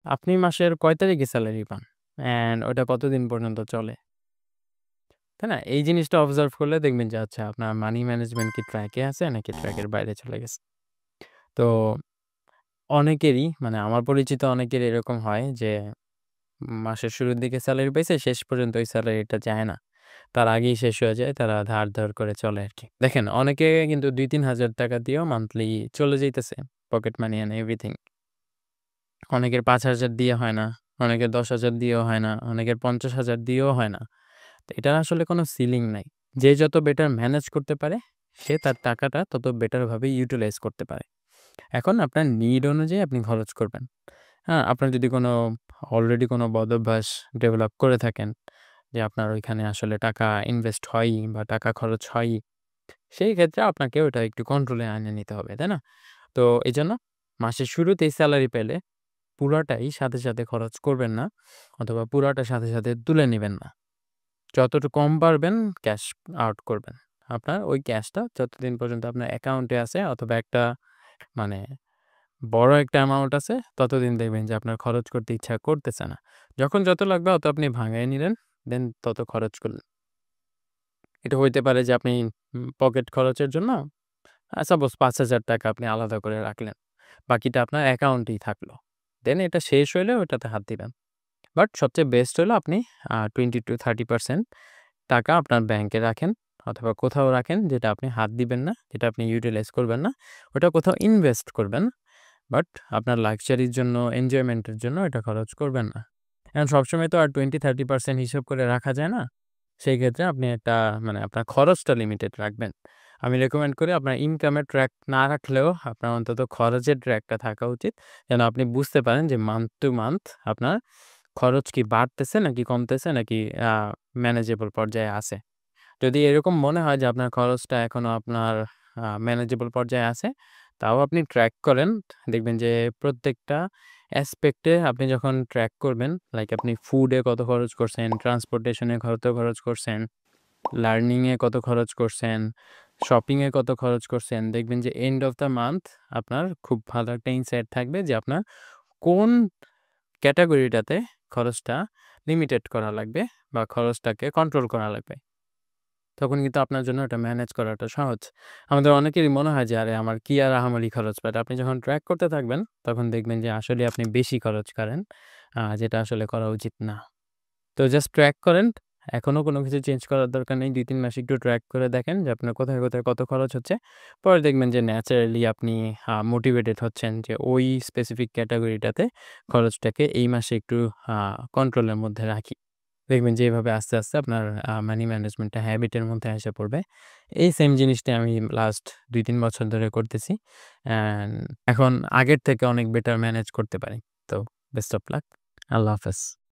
আপনি মাসের কয় তারিখে স্যালারি পান? অ্যান্ড ওটা কতদিন পর্যন্ত চলে? তাই না? এই জিনিসটা অবজার্ভ করলে দেখবেন যে আচ্ছা আপনার মানি ম্যানেজমেন্ট কি ট্র্যাকে আছে নাকি ট্র্যাকের বাইরে চলে গেছে। তো অনেকেরই মানে আমার পরিচিত অনেকের এরকম হয় যে মাসের শুরুর দিকে স্যালারি পাইছে, শেষ পর্যন্ত ওই স্যালারিটা যায় না। তার আগেই শেষ হয়ে যায়। তারা ধার করে চলে আরকি। দেখেন অনেকে কিন্তু ২-৩ হাজার টাকা দিয়েও মান্থলি চলে যাইতেছে। Pocket money and everything. অনেকের ৫,০০০ দিয়ে হয় না, অনেকের ১০,০০০ দিয়েও হয় না, অনেকের ৫০,০০০ দিয়েও হয় না। তো এটার আসলে কোনো সিলিং নাই। যে যত বেটার ম্যানেজ করতে পারে, সে তার টাকাটা তত বেটার ভাবে ইউটিলাইজ করতে পারে। এখন আপনার নিড অনুযায়ী আপনি খরচ করবেন। হ্যাঁ? আপনার যদি কোনো অলরেডি কোনো বদঅভ্যাস ডেভেলপ করে থাকেন, যে আপনার ওইখানে আসলে টাকা ইনভেস্ট হয়ই বা টাকা খরচ হয়ই, সেই ক্ষেত্রে আপনাকে ওটা একটু কন্ট্রোলে আনিয়ে নিতে হবে, তাই না? তো এজন্য মাসের শুরুতেই সেলারি পেলে পুরাটাই সাথে খরচ করবেন না, অথবা পুরাটা সাথে তুলে নিবেন না। যতটুকু কম পারবেন ক্যাশ আউট করবেন। আপনার ওই ক্যাশটা যতদিন পর্যন্ত আপনার অ্যাকাউন্টে আছে অথবা একটা মানে বড় একটা অ্যামাউন্ট আছে, ততদিন দেখবেন যে আপনার খরচ করতে ইচ্ছা করতেছে না। যখন যত লাগবে অত আপনি ভাঙায় নিলেন, দেন তত খরচ করলেন। এটা হইতে পারে যে আপনি পকেট খরচের জন্য সাপোজ ৳৫,০০০ আপনি আলাদা করে রাখলেন। বাকিটা আপনার অ্যাকাউন্টেই থাকলো। দেন এটা শেষ হইলে ওটাতে হাত দিবেন। বাট সবচেয়ে বেস্ট হলো আপনি 20-30% টাকা আপনার ব্যাংকে রাখেন অথবা কোথাও রাখেন, যেটা আপনি হাত দিবেন না, যেটা আপনি ইউটিলাইজ করবেন না। ওটা কোথাও ইনভেস্ট করবেন। বাট আপনার লাক্সারির জন্য, এনজয়মেন্টের জন্য এটা খরচ করবেন না। এখন সবসময় তো আর 20-30% হিসাব করে রাখা যায় না। সেই ক্ষেত্রে আপনি একটা মানে আপনার খরচটা লিমিটেড রাখবেন। আমি রেকমেন্ড করি আপনার ইনকামের ট্র্যাক না রাখলেও আপনার অন্তত খরচের ট্র্যাকটা থাকা উচিত। যেন আপনি বুঝতে পারেন যে মান্থ টু মান্থ আপনার খরচ কি বাড়তেছে নাকি কমতেছে নাকি আ ম্যানেজেবল পর্যায়ে আছে। যদি এরকম মনে হয় যে আপনার খরচটা এখনো আপনার ম্যানেজেবল পর্যায়ে আছে, তাও আপনি ট্র্যাক করেন। দেখবেন যে প্রত্যেকটা অ্যাসপেক্টে আপনি যখন ট্র্যাক করবেন, লাইক আপনি ফুডে কত খরচ করছেন, ট্রান্সপোর্টেশনে কত খরচ করছেন, লার্নিং এ কত খরচ করছেন, শপিং এ কত খরচ করছেন, দেখবেন যে এন্ড অফ দ্য মান্থ আপনার খুব ভালো একটা ইনসাইট থাকবে যে আপনার কোন ক্যাটেগরিটাতে খরচটা লিমিটেড করা লাগবে বা খরচটাকে কন্ট্রোল করা লাগবে। তখন কিন্তু আপনার জন্য এটা ম্যানেজ করাটা সহজ। আমাদের অনেকেরই মনে হয় যে, "আরে আমার কি আর আহামরি খরচ?" বাট আপনি যখন ট্র্যাক করতে থাকবেন, তখন দেখবেন যে আসলেই আপনি বেশি খরচ করেন, যেটা আসলে করা উচিত না। তো জাস্ট ট্র্যাক করেন। এখনো কোনো কিছু চেঞ্জ করার দরকার নেই। ২-৩ মাস একটু ট্র্যাক করে দেখেন যে আপনার কোথায় কত খরচ হচ্ছে। পরে দেখবেন যে ন্যাচারালি আপনি মোটিভেটেড হচ্ছেন যে ওই স্পেসিফিক ক্যাটেগরিটাতে খরচটাকে এই মাসে একটু আ কন্ট্রোলের মধ্যে রাখি। দেখবেন যে এভাবে আস্তে আপনার মানি ম্যানেজমেন্টটা হ্যাবিটের মধ্যে এসে পড়বে। এই সেম জিনিসটা আমি লাস্ট ২-৩ বছর ধরে করতেছি। অ্যান্ড এখন আগের থেকে অনেক বেটার ম্যানেজ করতে পারি। তো বেস্ট অফ লাক। আল্লাহ হাফেজ।